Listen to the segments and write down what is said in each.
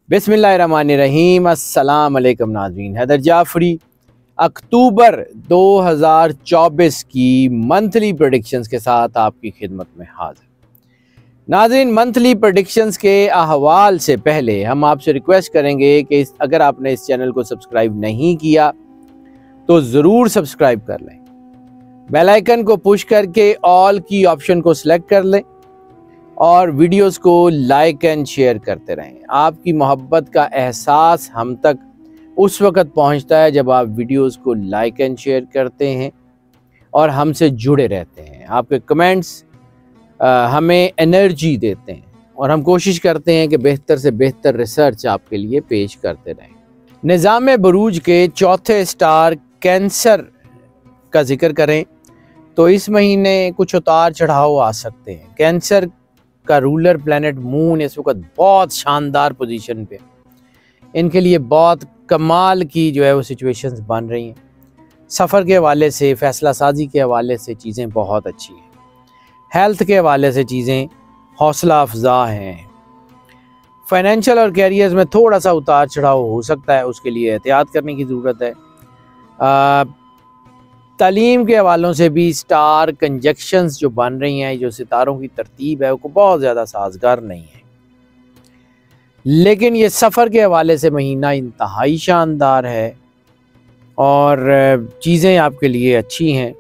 बिस्मिल्लाहिर्रहमानिर्रहीम। अस्सलाम वालेकुम नाज़रीन। हैदर जाफरी अक्टूबर 2024 की मंथली प्रेडिक्शंस के साथ आपकी खिदमत में हाजिर। नाज़रीन, मंथली प्रेडिक्शंस के अहवाल से पहले हम आपसे रिक्वेस्ट करेंगे कि अगर आपने इस चैनल को सब्सक्राइब नहीं किया तो ज़रूर सब्सक्राइब कर लें। बेल आइकन को पुश करके ऑल की ऑप्शन को सिलेक्ट कर लें और वीडियोस को लाइक एंड शेयर करते रहें। आपकी मोहब्बत का एहसास हम तक उस वक़्त पहुंचता है जब आप वीडियोस को लाइक एंड शेयर करते हैं और हमसे जुड़े रहते हैं। आपके कमेंट्स हमें एनर्जी देते हैं और हम कोशिश करते हैं कि बेहतर से बेहतर रिसर्च आपके लिए पेश करते रहें। निज़ाम बुरूज के चौथे स्टार कैंसर का जिक्र करें तो इस महीने कुछ उतार चढ़ाव आ सकते हैं। कैंसर का रूलर प्लैनेट मून इस वक्त बहुत शानदार पोजीशन पे, इनके लिए बहुत कमाल की जो है वो सिचुएशंस बन रही हैं। सफ़र के हवाले से, फ़ैसला साजी के हवाले से चीज़ें बहुत अच्छी हैं। हेल्थ के हवाले से चीज़ें हौसला अफजा हैं। फाइनेंशियल और कैरियर्स में थोड़ा सा उतार चढ़ाव हो सकता है, उसके लिए एहतियात करने की ज़रूरत है। तालीम के हवालों से भी स्टार कंजक्शंस जो बन रही हैं, जो सितारों की तरतीब है वो बहुत ज़्यादा साजगार नहीं है, लेकिन ये सफ़र के हवाले से महीना इंतहाई शानदार है और चीज़ें आपके लिए अच्छी हैं।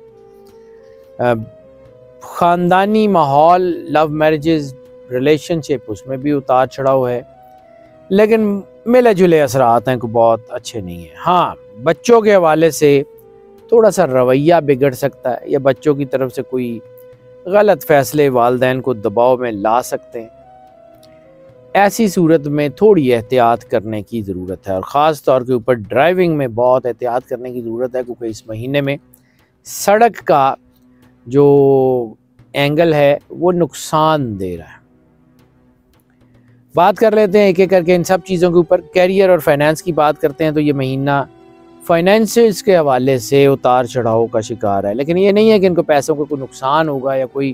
ख़ानदानी माहौल, लव मैरिजेस, रिलेशनशिप, उसमें भी उतार चढ़ाव है, लेकिन मिले जुले असरात हैं को बहुत अच्छे नहीं हैं। हाँ, बच्चों के हवाले से थोड़ा सा रवैया बिगड़ सकता है या बच्चों की तरफ से कोई गलत फ़ैसले वालिदैन को दबाव में ला सकते हैं। ऐसी सूरत में थोड़ी एहतियात करने की ज़रूरत है और ख़ास तौर के ऊपर ड्राइविंग में बहुत एहतियात करने की ज़रूरत है, क्योंकि इस महीने में सड़क का जो एंगल है वो नुकसान दे रहा है। बात कर लेते हैं एक एक करके इन सब चीज़ों के ऊपर। कैरियर और फाइनेंस की बात करते हैं तो ये महीना फाइनेंशियल्स के हवाले से उतार चढ़ाव का शिकार है, लेकिन ये नहीं है कि इनको पैसों को कोई नुकसान होगा या कोई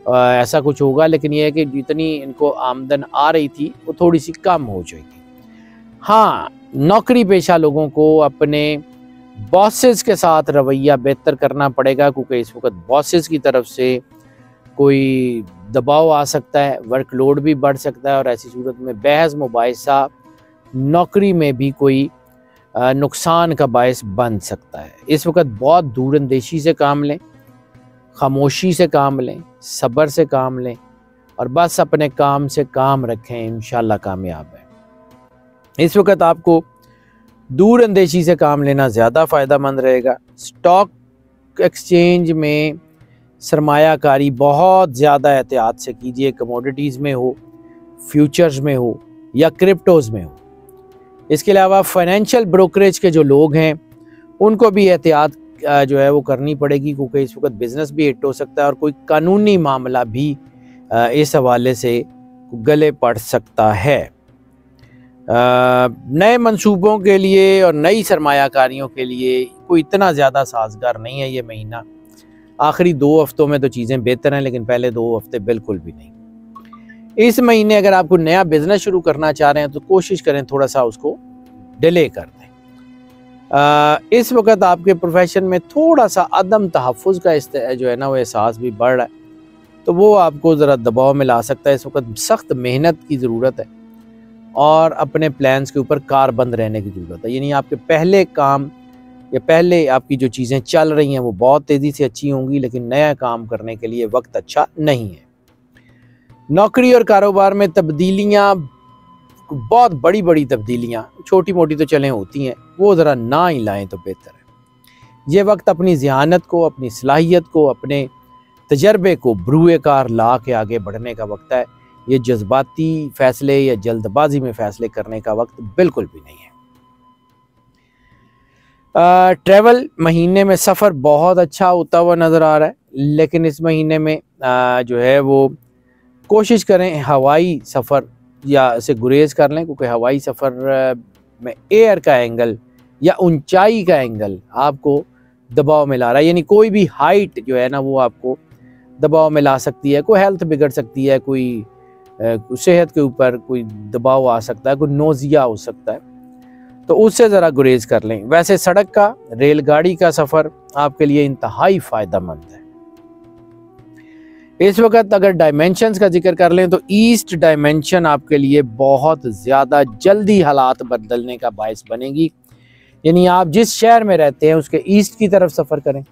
ऐसा कुछ होगा, लेकिन ये है कि जितनी इनको आमदन आ रही थी वो थोड़ी सी कम हो जाएगी। हाँ, नौकरी पेशा लोगों को अपने बॉसेस के साथ रवैया बेहतर करना पड़ेगा, क्योंकि इस वक्त बॉसेस की तरफ से कोई दबाव आ सकता है, वर्कलोड भी बढ़ सकता है और ऐसी सूरत में बहस मुबाहिसा नौकरी में भी कोई नुकसान का बायस बन सकता है। इस वक्त बहुत दूरअंदेशी से काम लें, खामोशी से काम लें, सब्र से काम लें और बस अपने काम से काम रखें, इंशाल्लाह कामयाब है। इस वक्त आपको दूरअंदेशी से काम लेना ज़्यादा फ़ायदेमंद रहेगा। स्टॉक एक्सचेंज में सरमायाकारी बहुत ज़्यादा एहतियात से कीजिए, कमोडिटीज़ में हो, फ्यूचर्स में हो या क्रिप्टोज़ में हो। इसके अलावा फाइनेंशियल ब्रोकरेज के जो लोग हैं उनको भी एहतियात जो है वो करनी पड़ेगी, क्योंकि इस वक्त बिज़नेस भी हिट हो सकता है और कोई कानूनी मामला भी इस हवाले से गले पड़ सकता है। नए मंसूबों के लिए और नई सरमायाकारियों के लिए कोई इतना ज़्यादा साजगार नहीं है ये महीना। आखिरी 2 हफ्तों में तो चीज़ें बेहतर हैं, लेकिन पहले 2 हफ्ते बिल्कुल भी नहीं। इस महीने अगर आपको नया बिजनेस शुरू करना चाह रहे हैं तो कोशिश करें थोड़ा सा उसको डिले कर दें। इस वक्त आपके प्रोफेशन में थोड़ा सा अदम तहफ़्फ़ुज़ का जो है ना वो एहसास भी बढ़ रहा है, तो वो आपको ज़रा दबाव में ला सकता है। इस वक्त सख्त मेहनत की ज़रूरत है और अपने प्लान्स के ऊपर कारबंद रहने की ज़रूरत है। यानी आपके पहले काम या पहले आपकी जो चीज़ें चल रही हैं वो बहुत तेज़ी से अच्छी होंगी, लेकिन नया काम करने के लिए वक्त अच्छा नहीं है। नौकरी और कारोबार में तब्दीलियाँ, बहुत बड़ी बड़ी तब्दीलियाँ, छोटी मोटी तो चलें होती हैं, वो ज़रा ना ही लाएँ तो बेहतर है। ये वक्त अपनी ज़हानत को, अपनी सलाहियत को, अपने तजर्बे को बरूए कार ला के आगे बढ़ने का वक्त है। ये जज्बाती फ़ैसले या जल्दबाजी में फ़ैसले करने का वक्त बिल्कुल भी नहीं है। ट्रैवल महीने में सफ़र बहुत अच्छा होता हुआ नज़र आ रहा है, लेकिन इस महीने में जो है वो कोशिश करें हवाई सफ़र या से गुरेज कर लें, क्योंकि हवाई सफ़र में एयर का एंगल या ऊंचाई का एंगल आपको दबाव में ला रहा है। यानी कोई भी हाइट जो है ना वो आपको दबाव में ला सकती है, कोई हेल्थ बिगड़ सकती है, कोई सेहत के ऊपर कोई दबाव आ सकता है, कोई नोज़िया हो सकता है, तो उससे ज़रा गुरेज कर लें। वैसे सड़क का, रेलगाड़ी का सफ़र आपके लिए इंतहाई फ़ायदेमंद है। इस वक्त अगर डायमेंशंस का जिक्र कर लें तो ईस्ट डायमेंशन आपके लिए बहुत ज़्यादा जल्दी हालात बदलने का बायस बनेगी। यानी आप जिस शहर में रहते हैं उसके ईस्ट की तरफ सफ़र करें,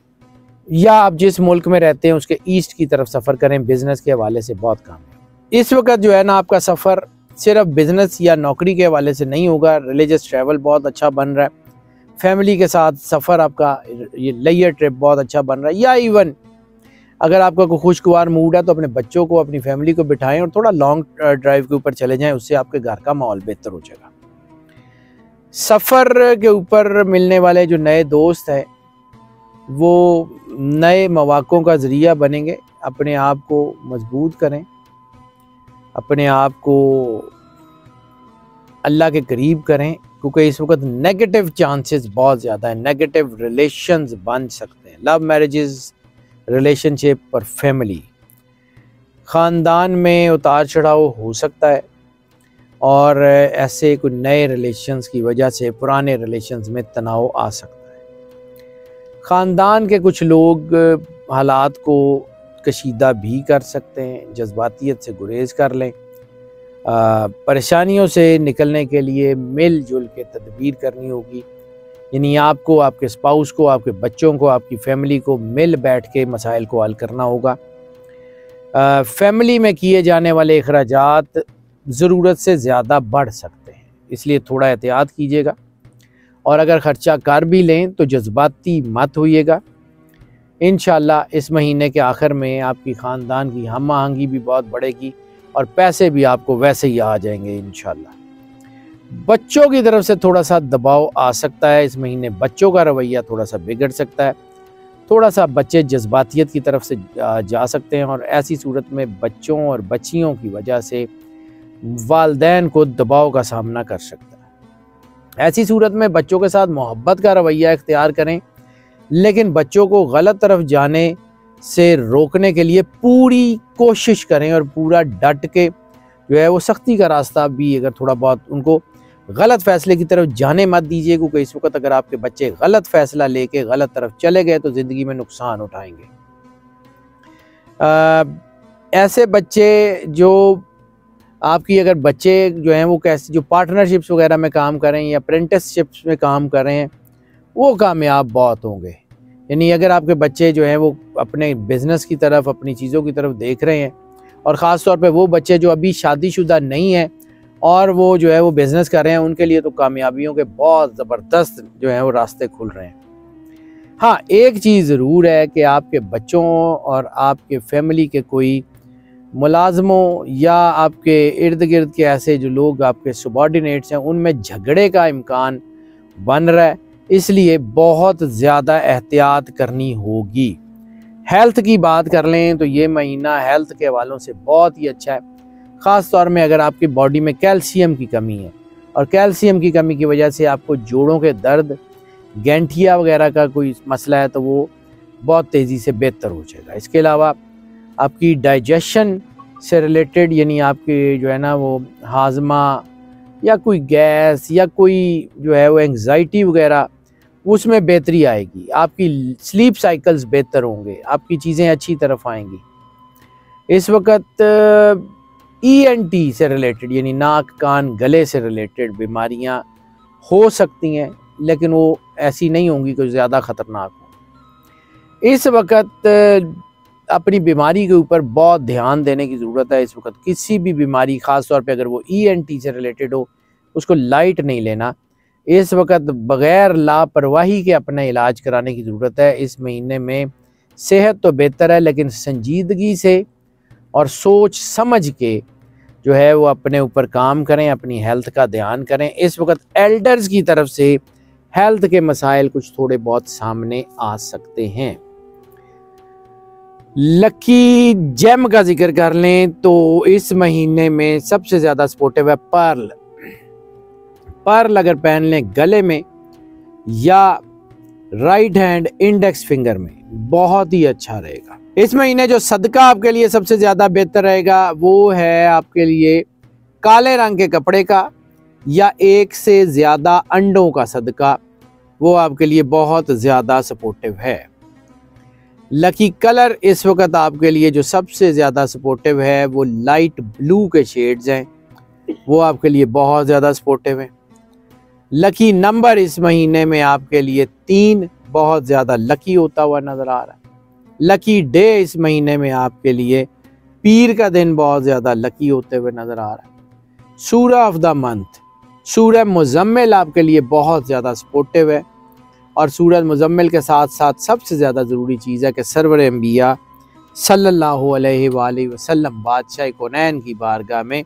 या आप जिस मुल्क में रहते हैं उसके ईस्ट की तरफ सफ़र करें, बिज़नेस के हवाले से बहुत काम है। इस वक्त जो है ना, आपका सफ़र सिर्फ बिज़नेस या नौकरी के हवाले से नहीं होगा, रिलीजियस ट्रैवल बहुत अच्छा बन रहा है, फैमिली के साथ सफ़र आपका ये लेयर ट्रिप बहुत अच्छा बन रहा है, या इवन अगर आपका कोई खुशगवार मूड है तो अपने बच्चों को, अपनी फैमिली को बिठाएं और थोड़ा लॉन्ग ड्राइव के ऊपर चले जाएं, उससे आपके घर का माहौल बेहतर हो जाएगा। सफ़र के ऊपर मिलने वाले जो नए दोस्त हैं वो नए मौक़ों का ज़रिया बनेंगे। अपने आप को मजबूत करें, अपने आप को अल्लाह के करीब करें, क्योंकि इस वक्त नेगेटिव चांसेस बहुत ज़्यादा है, नेगेटिव रिलेशंस बन सकते हैं, लव मैरिजेस, रिलेशनशिप और फैमिली, ख़ानदान में उतार चढ़ाव हो सकता है, और ऐसे कोई नए रिलेशंस की वजह से पुराने रिलेशंस में तनाव आ सकता है। ख़ानदान के कुछ लोग हालात को कशीदा भी कर सकते हैं, जज्बातियत से गुरेज कर लें। परेशानियों से निकलने के लिए मिलजुल के तदबीर करनी होगी। यानी आपको, आपके स्पाउस को, आपके बच्चों को, आपकी फैमिली को मिल बैठ के मसाइल को हल करना होगा। फैमिली में किए जाने वाले अखराजात ज़रूरत से ज़्यादा बढ़ सकते हैं, इसलिए थोड़ा एहतियात कीजिएगा, और अगर ख़र्चा कर भी लें तो जज्बाती मत होइएगा। इंशाअल्लाह इस महीने के आखिर में आपकी ख़ानदान की हम आहंगी भी बहुत बढ़ेगी और पैसे भी आपको वैसे ही आ जाएंगे इंशाअल्लाह। बच्चों की तरफ से थोड़ा सा दबाव आ सकता है इस महीने, बच्चों का रवैया थोड़ा सा बिगड़ सकता है, थोड़ा सा बच्चे जज्बातियत की तरफ से जा सकते हैं, और ऐसी सूरत में बच्चों और बच्चियों की वजह से वालिदैन को दबाव का सामना कर सकता है। ऐसी सूरत में बच्चों के साथ मोहब्बत का रवैया इख्तियार करें, लेकिन बच्चों को गलत तरफ जाने से रोकने के लिए पूरी कोशिश करें और पूरा डट के जो है वो सख्ती का रास्ता भी, अगर थोड़ा बहुत उनको गलत फैसले की तरफ जाने मत दीजिए, क्योंकि इस वक्त अगर आपके बच्चे गलत फैसला लेके गलत तरफ चले गए तो ज़िंदगी में नुकसान उठाएंगे। ऐसे बच्चे जो आपकी, अगर बच्चे जो हैं वो कैसे, जो पार्टनरशिप्स वगैरह में काम करें या अप्रेंटिसशिप्स में काम कर रहे हैं, वो कामयाब बहुत होंगे। यानी अगर आपके बच्चे जो हैं वो अपने बिज़नेस की तरफ, अपनी चीज़ों की तरफ देख रहे हैं, और ख़ास तौर पे वो बच्चे जो अभी शादीशुदा नहीं हैं और वो जो है वो बिज़नेस कर रहे हैं, उनके लिए तो कामयाबियों के बहुत ज़बरदस्त जो है वो रास्ते खुल रहे हैं। हाँ, एक चीज़ ज़रूर है कि आपके बच्चों और आपके फैमिली के कोई मुलाजमों या आपके इर्द गिर्द के ऐसे जो लोग आपके सबॉर्डिनेट्स हैं, उनमें झगड़े का इम्कान बन रहा है, इसलिए बहुत ज़्यादा एहतियात करनी होगी। हेल्थ की बात कर लें तो ये महीना हेल्थ के हवालों से बहुत ही अच्छा है, ख़ास तौर में अगर आपकी बॉडी में कैल्शियम की कमी है, और कैल्शियम की कमी की वजह से आपको जोड़ों के दर्द, गैंठिया वगैरह का कोई मसला है तो वो बहुत तेज़ी से बेहतर हो जाएगा। इसके अलावा आपकी डाइजेशन से रिलेटेड, यानी आपके जो है ना वो हाजमा या कोई गैस या कोई जो है वो एंग्जाइटी वगैरह, उसमें बेहतरी आएगी। आपकी स्लीप साइकिल्स बेहतर होंगे, आपकी चीज़ें अच्छी तरफ आएंगी। इस वक्त ENT से रिलेटेड, यानी नाक कान गले से रिलेटेड बीमारियां हो सकती हैं, लेकिन वो ऐसी नहीं होंगी कि ज़्यादा ख़तरनाक हो। इस वक्त अपनी बीमारी के ऊपर बहुत ध्यान देने की ज़रूरत है। इस वक्त किसी भी बीमारी, ख़ास तौर पे अगर वो ENT से रिलेटेड हो, उसको लाइट नहीं लेना। इस वक्त बग़ैर लापरवाही के अपना इलाज कराने की ज़रूरत है। इस महीने में सेहत तो बेहतर है, लेकिन संजीदगी से और सोच समझ के जो है वो अपने ऊपर काम करें, अपनी हेल्थ का ध्यान करें। इस वक्त एल्डर्स की तरफ से हेल्थ के मसाइल कुछ थोड़े बहुत सामने आ सकते हैं। लकी जेम का जिक्र कर लें तो इस महीने में सबसे ज़्यादा सपोर्टिव है पर्ल। पर्ल अगर पहन लें गले में या राइट हैंड इंडेक्स फिंगर में, बहुत ही अच्छा रहेगा। इस महीने जो सदका आपके लिए सबसे ज्यादा बेहतर रहेगा वो है आपके लिए काले रंग के कपड़े का या एक से ज्यादा अंडों का सदका, वो आपके लिए बहुत ज्यादा सपोर्टिव है। लकी कलर इस वक्त आपके लिए जो सबसे ज्यादा सपोर्टिव है वो लाइट ब्लू के शेड्स हैं, वो आपके लिए बहुत ज्यादा सपोर्टिव है। लकी नंबर इस महीने में आपके लिए 3 बहुत ज्यादा लकी होता हुआ नजर आ रहा है। लकी डे इस महीने में आपके लिए पीर का दिन बहुत ज्यादा लकी होते हुए नजर आ रहा है। सूरह ऑफ द मंथ सूरह मुजम्मिल आपके लिए बहुत ज्यादा सपोर्टिव है, और सूरह मुजम्मिल के साथ साथ सबसे ज्यादा जरूरी चीज़ है कि सरवर अंबिया सल्लल्लाहु अलैहि वसल्लम बादशाह कौनैन की बारगाह में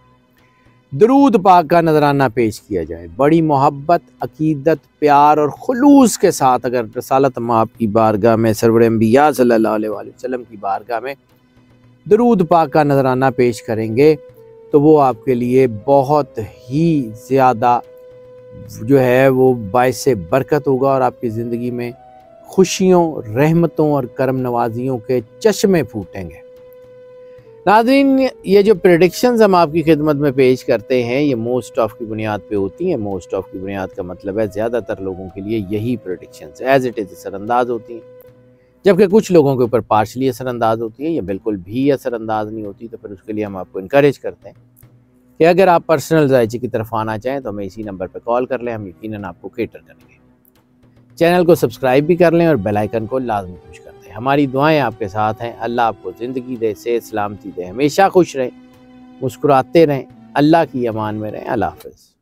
दरूद पाक का नजराना पेश किया जाए। बड़ी मोहब्बत, अकीदत, प्यार और खुलूस के साथ अगर रसालत माप की बारगाह में सरवर अंबिया सल्लल्लाहु अलैहि वसल्लम की बारगाह में दरूद पाक का नजराना पेश करेंगे तो वो आपके लिए बहुत ही ज़्यादा जो है वो बाइस बरकत होगा और आपकी ज़िंदगी में खुशियों, रहमतों और करम नवाजियों के चश्मे फूटेंगे। नाज़रीन, ये जो प्रेडिक्शंस हम आपकी खिदमत में पेश करते हैं ये मोस्ट ऑफ की बुनियाद पे होती हैं। मोस्ट ऑफ की बुनियाद का मतलब है ज़्यादातर लोगों के लिए यही प्रेडिक्शंस एज इट इज़ असरअंदाज होती हैं, जबकि कुछ लोगों के ऊपर पार्शली असरअंदाज होती है या बिल्कुल भी असरअंदाज नहीं होती। तो फिर उसके लिए हम आपको इनकरेज करते हैं कि अगर आप पर्सनल जायचे की तरफ आना चाहें तो हमें इसी नंबर पर कॉल कर लें, हम यकीनन आपको केटर करेंगे। चैनल को सब्सक्राइब भी कर लें और बेल आइकन को लाजमी पुश कर दें। हमारी दुआएं आपके साथ हैं। अल्लाह आपको ज़िंदगी दे, सेहत सलामती दे, हमेशा खुश रहें, मुस्कुराते रहें, अल्लाह की अमान में रहें। अल्लाह हाफ़िज़।